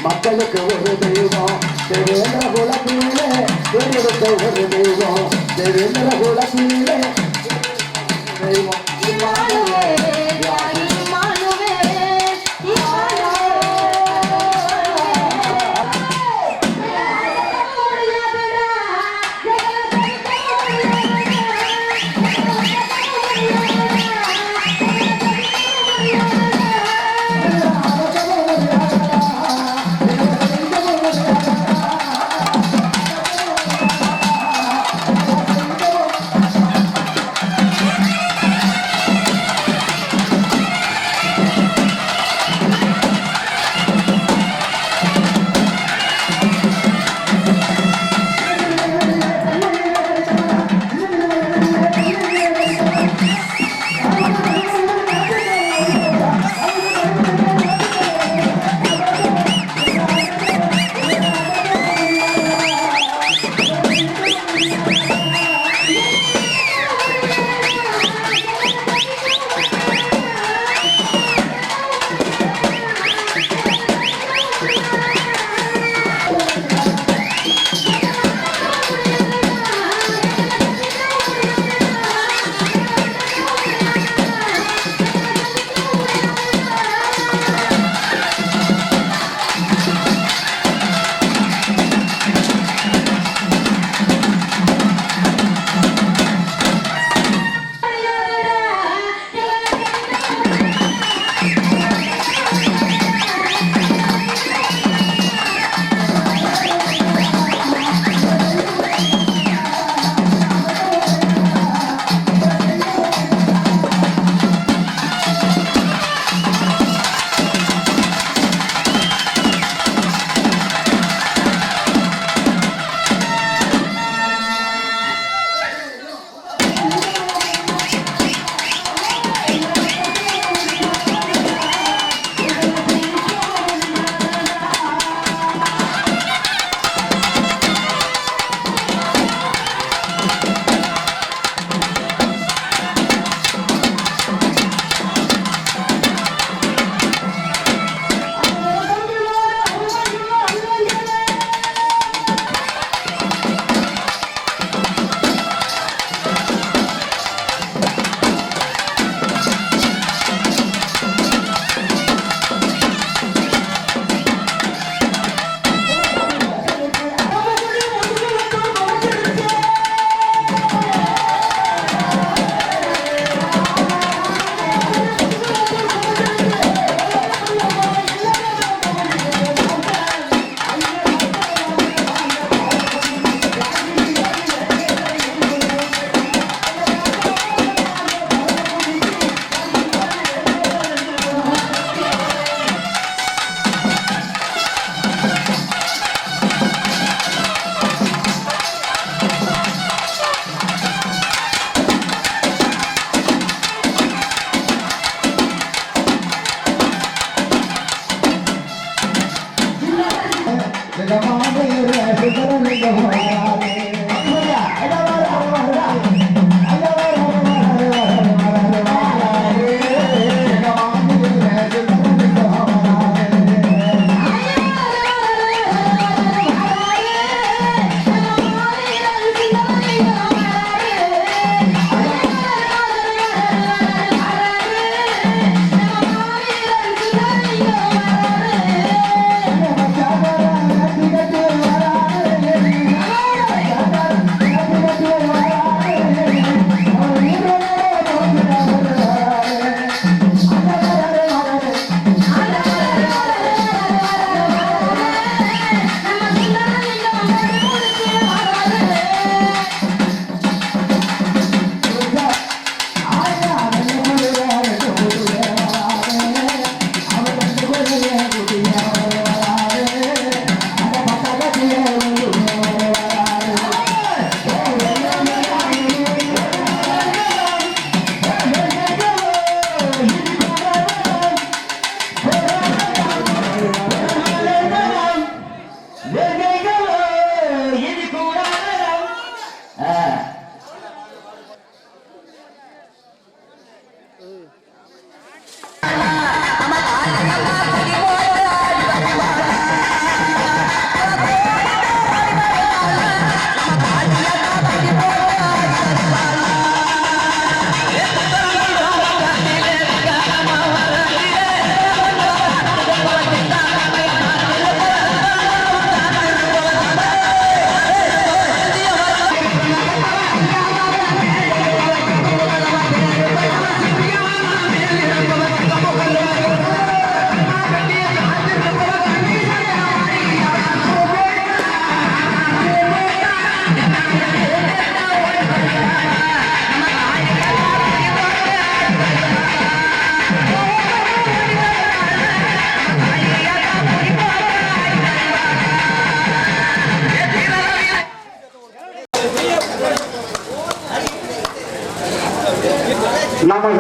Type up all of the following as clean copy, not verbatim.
மக்களுக்கு ஒரு தெய்வம் தேவேந்திர குலத்திலே ஒரு தெய்வம் தேவேந்திர குலத்திலே தெய்வம்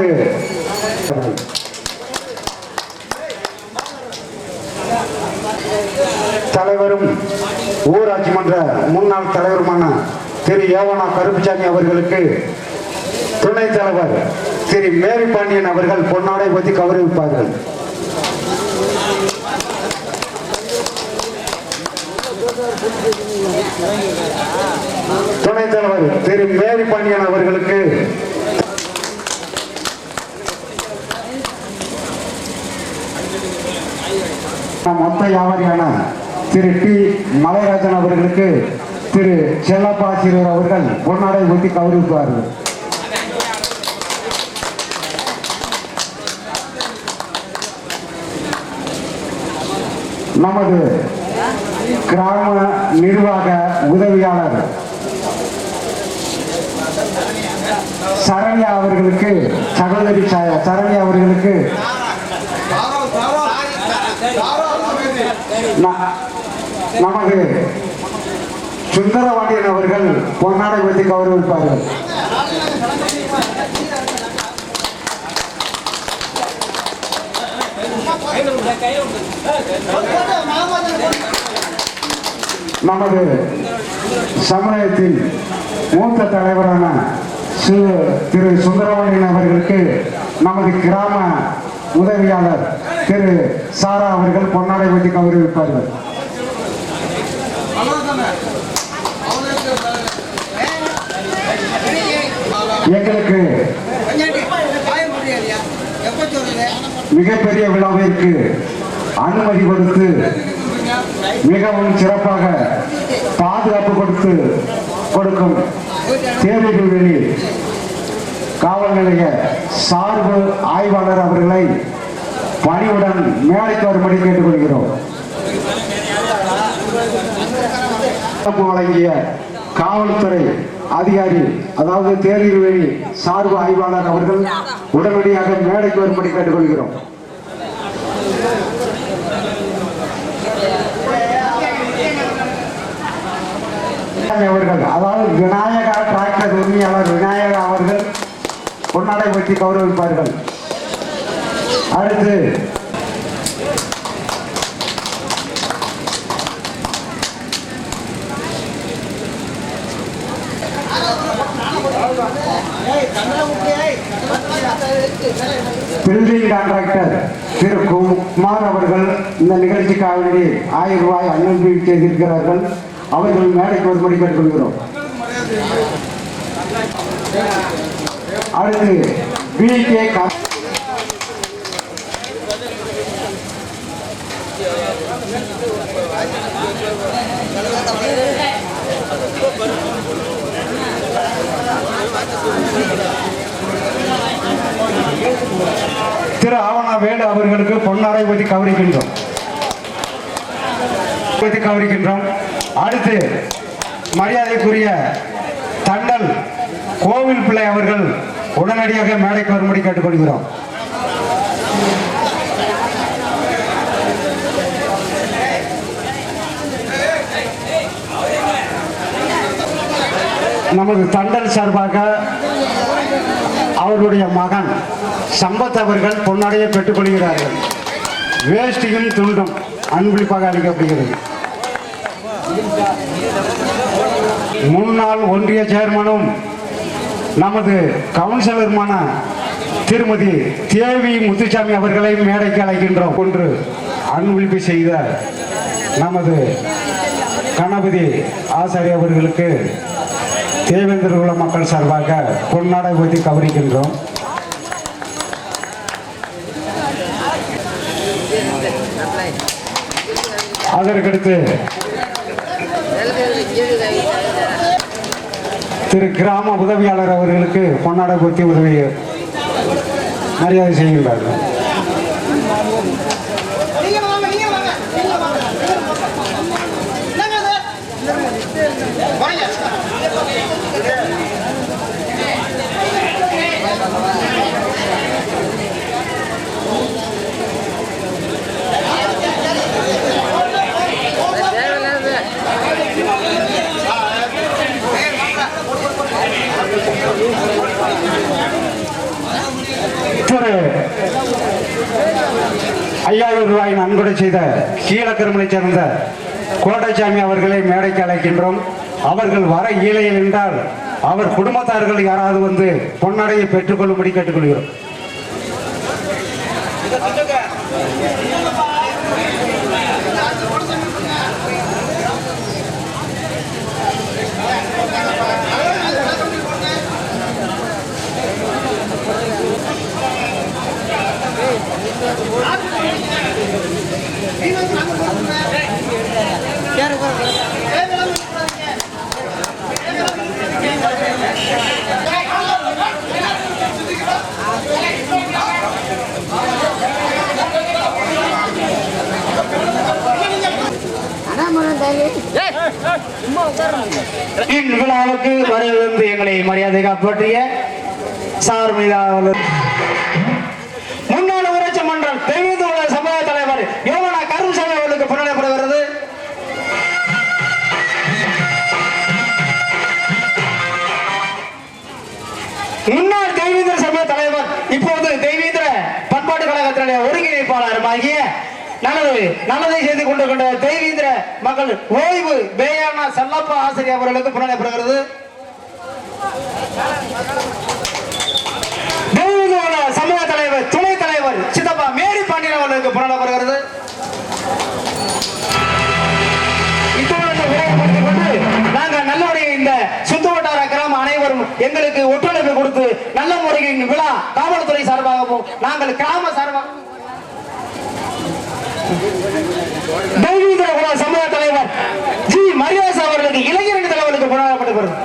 நமது தலைவரும் ஊராட்சி மன்ற முன்னாள் தலைவருமான திரு ஏவனா கருப்புசாமி அவர்களுக்கு துணைத் தலைவர் திரு மேரி பாண்டியன் அவர்கள் பொன்னாடை பற்றி கௌரவிப்பார்கள். துணைத் தலைவர் திரு மேரி பாண்டியன் அவர்களுக்கு மொத்த வியாபாரியான திரு டி மலைராஜன் அவர்களுக்கு திரு செல்லப்பா ஆசிரியர் அவர்கள் பொன்னாடை ஊட்டி கௌரவிப்பார்கள். நமது கிராம நிர்வாக உதவியாளர் சரண்யா அவர்களுக்கு சகோதரி சரண்யா அவர்களுக்கு நமது சுந்தரவாண்டியன் அவர்கள் பொன்னாடை பற்றி கௌரவிப்பார்கள். நமது சமுதாயத்தின் மூத்த தலைவரான திரு சுந்தரவாண்டியன் அவர்களுக்கு நமது கிராம உதவியாளர் திரு சாரா அவர்கள் பொன்னாடை பற்றி கௌரவிப்பார்கள். எங்களுக்கு மிகப்பெரிய விழாவிற்கு அனுமதி கொடுத்து மிகவும் சிறப்பாக பாதுகாப்பு கொடுக்கும் தேவைகளில் காவல் நிலைய சார்பு ஆய்வாளர் அவர்களை பணியுடன் மேடைக்கு வரும்படி கேட்டுக்கொள்கிறோம். வழங்கிய காவல்துறை அதிகாரி அதாவது தேர்தல்வேலி சார்பு ஆய்வாளர் அவர்கள் உடனடியாக மேடைக்கு வரும்படி கேட்டுக்கொள்கிறோம். அவர்கள் அதாவது விநாயகா டிராக்டர் உரிமையாளர் விநாயகா அவர்கள் பொன்னாடை பற்றி கௌரவிப்பார்கள். அடுத்து பில்டிங் கான்ட்ராக்டர் திரு குமார் அவர்கள் இந்த நிகழ்ச்சிக்காக வேண்டி 1000 ரூபாய் அனுமதி செய்திருக்கிறார்கள். அவர்கள் மேடைக்கு வரும்படி கேட்டுக்கொள்கிறோம். அடுத்து BK திரு ஆவணா வேலு அவர்களுக்கு பொன்னாடை பற்றி கௌரவிக்கின்றோம். அடுத்து மரியாதைக்குரிய தண்டல் கோவில் பிள்ளை அவர்கள் உடனடியாக மேடைக்கு வரும்படி கேட்டுக்கொள்கிறோம். நமது தண்டல் சார்பாக அவருடைய மகன் சம்பத் அவர்கள் பொன்னாடையை பெற்றுக் கொள்கிறார்கள். வேஷ்டியும் துண்டும் அன்பளிப்பாக அளிக்கப்படுகிறது. முன்னாள் ஒன்றிய சேர்மனும் நமது கவுன்சிலருமான திருமதி தேவி முத்துசாமி அவர்களை மேடைக்கு அழைக்கின்றோம். ஒன்று அன்பளிப்பு செய்த நமது கணபதி ஆசாரி அவர்களுக்கு தேவேந்திர குல மக்கள் சார்பாக பொன்னாடை பற்றி கௌரவிக்கின்றோம். அதற்கடுத்து திரு கிராம உதவியாளர் அவர்களுக்கு பொன்னாடை பற்றி உதவி மரியாதை செய்கின்றார்கள். 5000 ரூபாய் நன்கொடை செய்த கீழக்கருமனை சேர்ந்த கோட்டைச்சாமி அவர்களை மேடைக்கு அழைக்கின்றோம். அவர்கள் வர இயலையில் என்றால் அவர் குடும்பத்தார்கள் யாராவது வந்து பொன்னடையை பெற்றுக்கொள்ளும்படி கேட்டுக்கொள்கிறோம். இவ்விழாவுக்கு வருவது எங்களை மரியாதை காப்பாற்றிய சார் மீதாளர் முன்னாள் ஊராட்சி மன்றம் தெய்வீக சமுதாய தலைவர் யோகனா கருமசாமி அவர்களுக்கு புறநடைபெறுகிறது. முன்னாள் தெய்வீந்திர சமய தலைவர் இப்போது தெய்வீந்திர பண்பாட்டு கழகத்தினுடைய ஒருங்கிணைப்பாளர் ஆகிய நல்லதை செய்து கொண்டிருக்கின்ற தெய்வீந்திர மகள் ஓய்வு பேயானா செல்லப்பா ஆசிரியர் அவர்களுக்கு புறநடைபெறுகிறது. தெய்வீக சமூக தலைவர் துணைத் தலைவர் சித்தப்பா மேரி பாண்டியன் அவர்களுக்கு புறநடைபெறுகிறது. நாங்கள் நல்லபடியாக இந்த சுத்து வட்டார கிராம அனைவரும் எங்களுக்கு ஒத்துழைப்பு கொடுத்து நல்ல முறையில் விழா காவல்துறை சார்பாகவும் நாங்கள் கிராம சார்பாகவும் தெய்வீந்திர குல சமூக தலைவர் ஜி மரியாஸ் அவர்களுக்கு இளைஞரணி தலைவர்களுக்கு புறநடைபெறுகிறது.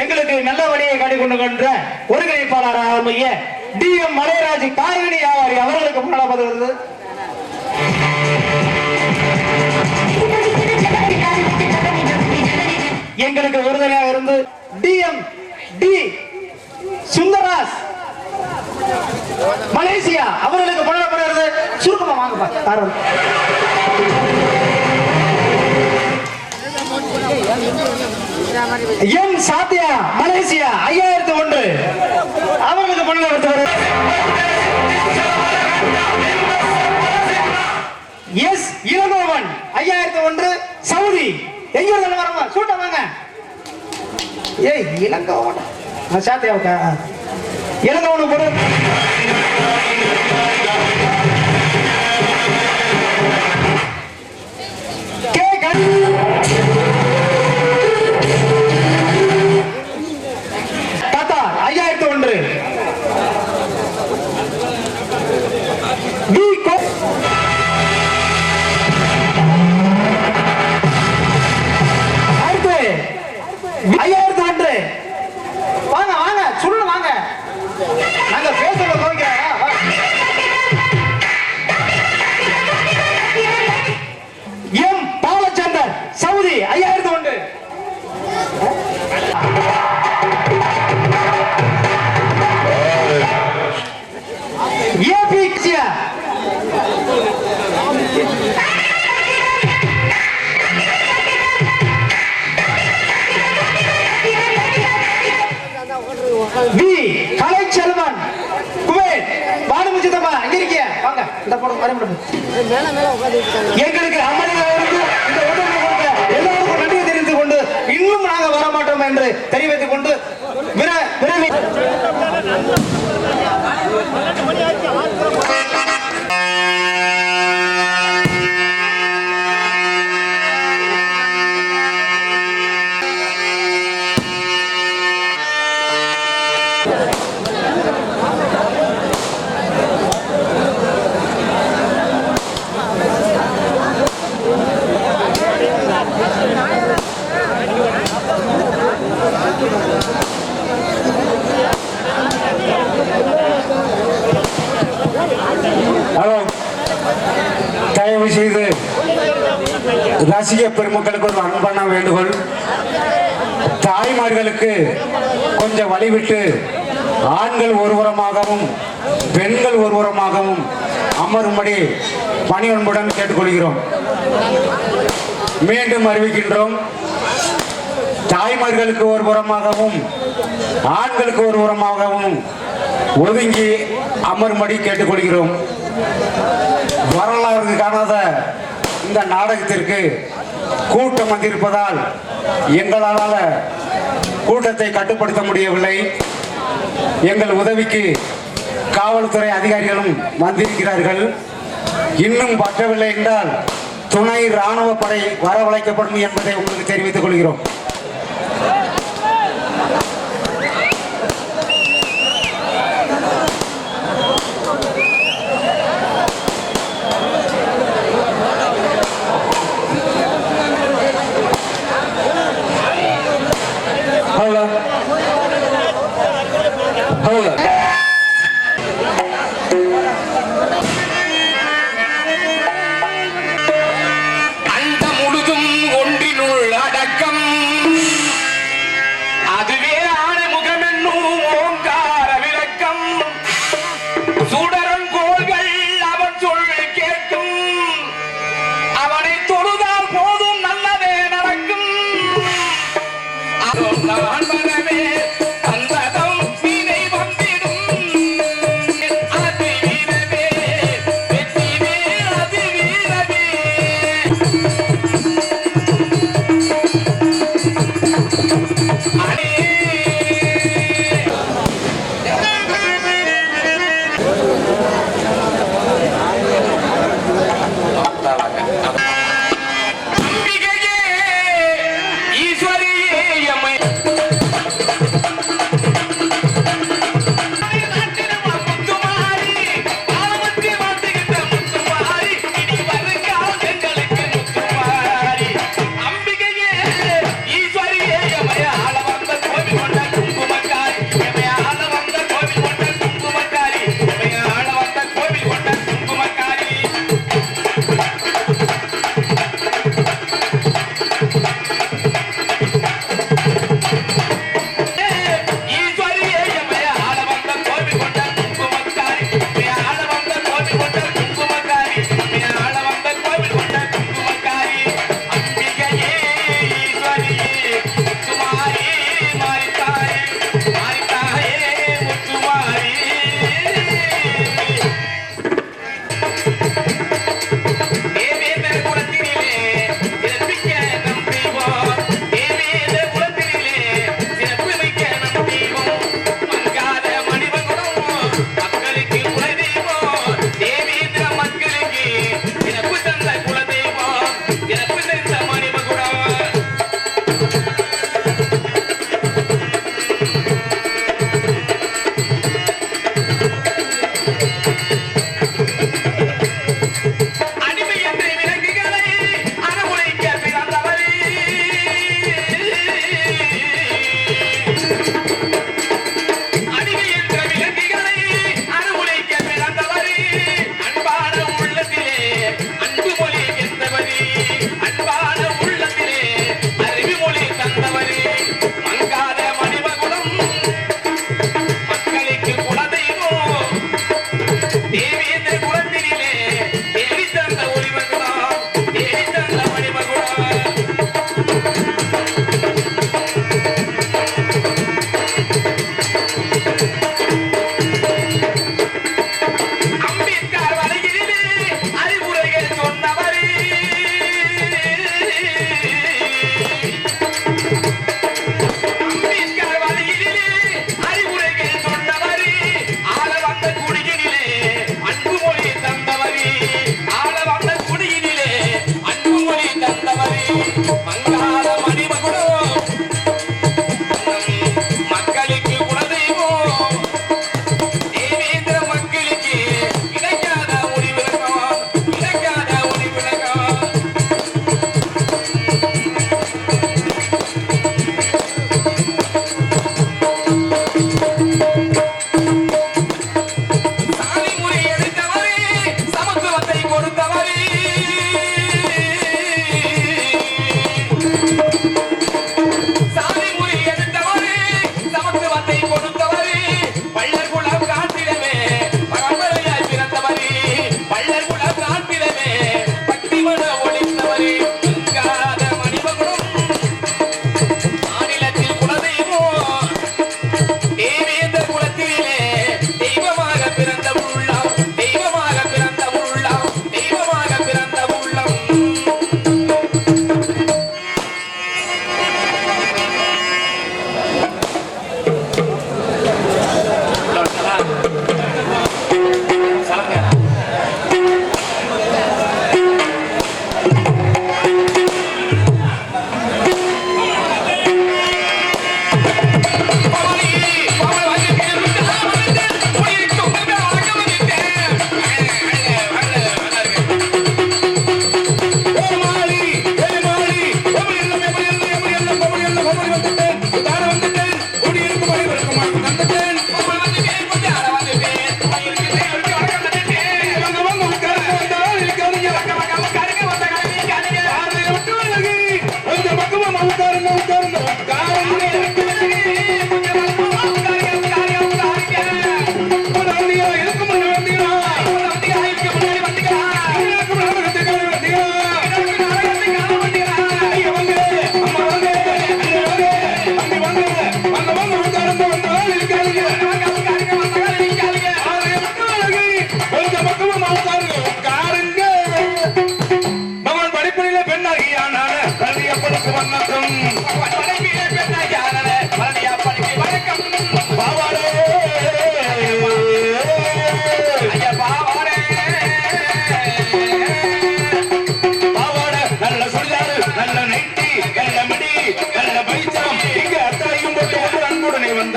எங்களுக்கு நல்ல வழியை காட்டிக்கொண்டு ஒருங்கிணைப்பாளராக DM மலைராஜ் காய்கறி வியாபாரி அவர்களுக்கு புறநடைபெறுகிறது. எங்களுக்கு உறுதுணையாக இருந்து DM சுந்தராஸ் மலேசியா அவர்களுக்கு புறநடைபெறுகிறது. சுருக்கமா வாங்கப்பா. எம் சாத்தியா மலேசியா 5001 அவர்களுக்கு புறநடைபெறுகிறது. எஸ் இளங்கோவன் 5001 சவுதி எங்க இருந்து வரமா சூட்ட வாங்க. ஏய் இளங்கோவன் சாத்தியாவுக்கா இளங்கோவனுக்கு போடு. கத்தார் 5001 5001 வாங்க வாங்க சொல்லு வாங்க நாங்க பேசுறத போகிறோம். M Balachandar Saudi 5001 AB V Kalaiselvan Kuwait பானுமுச்சிதமா எங்க இருக்கீங்க வாங்க இந்த போடு வர முடியும். எங்களுக்கு அமளியாக இருந்து இந்த உதவி கொடுத்த எல்லாருக்கும் நன்றி தெரிவித்துக் கொண்டு இன்னும் நாங்கள் வர மாட்டோம் என்று தெரிவித்துக் கொண்டு விரைவில் தயவு செய்து ரசிக பெருமக்களுக்கு ஒரு அன்பான வேண்டுகோள். தாய்மார்களுக்கு கொஞ்சம் வழிவிட்டு ஆண்கள் ஒருபுறமாகவும் பெண்கள் ஒருபுறமாகவும் அமரும்படி பணியன்புடன் கேட்டுக்கொள்கிறோம். மீண்டும் அறிவிக்கின்றோம், தாய்மார்களுக்கு ஒரு புறமாகவும் ஆண்களுக்கு ஒரு புறமாகவும் ஒதுங்கி அமரும்படி கேட்டுக்கொள்கிறோம். வரலாறு காணாத இந்த நாடகத்திற்கு கூட்டம் வந்திருப்பதால் எங்களால் கூட்டத்தை கட்டுப்படுத்த முடியவில்லை. எங்கள் உதவிக்கு காவல்துறை அதிகாரிகளும் வந்திருக்கிறார்கள். இன்னும் பற்றவில்லை என்றால் துணை ராணுவ படை வரவழைக்கப்படும் என்பதை உங்களுக்கு தெரிவித்துக் கொள்கிறோம்.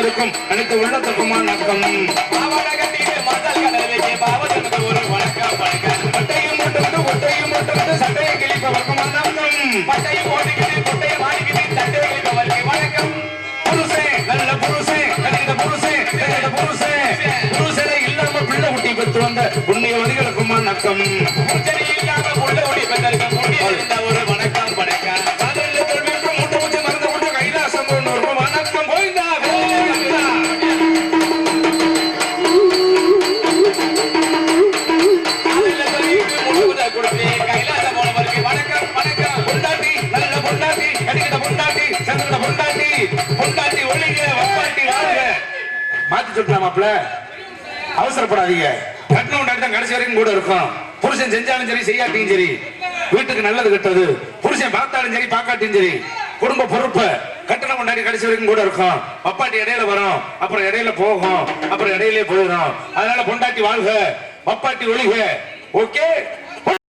உள்ளங்களுக்கும் அனைத்து உள்ளத்துக்கும் வணக்கம். ஒரு வணக்கம் வணக்கம். பட்டையும் போட்டு சட்டையை கிழிப்பவர்க்கும் வணக்கம். பட்டையும் போட்டுக்கிட்டு குட்டையை மாடிக்கிட்டு சட்டையை கிழிப்பவருக்கு வணக்கம். புருஷே நல்ல புருஷே கலிந்த புருஷே புருஷே புருஷனை இல்லாம பிள்ளை குட்டி பெற்று வந்த புண்ணியவதிகளுக்கும் வணக்கம். புருஷனை இல்லாம புள்ளை குட்டி பெற்றிருக்க புண்ணிய ஒரு வணக்கம் வணக்கம். மாத்தி சொல்லலாமாப்ல, அவசரப்படாதீங்க. கட்டணம் தான் கடைசி வரைக்கும் கூட இருக்கும். புருஷன் செஞ்சாலும் சரி செய்யாட்டியும் சரி வீட்டுக்கு நல்லது கெட்டது, புருஷன் பார்த்தாலும் சரி பார்க்காட்டியும் சரி குடும்ப பொறுப்பு கட்டணம் கொண்டாடி கடைசி வரைக்கும் கூட இருக்கும். பப்பாட்டி இடையில வரும், அப்புறம் இடையில போகும், அப்புறம் இடையிலே போயிடும். அதனால பொண்டாட்டி வாழ்க, பப்பாட்டி ஒழிக. ஓகே.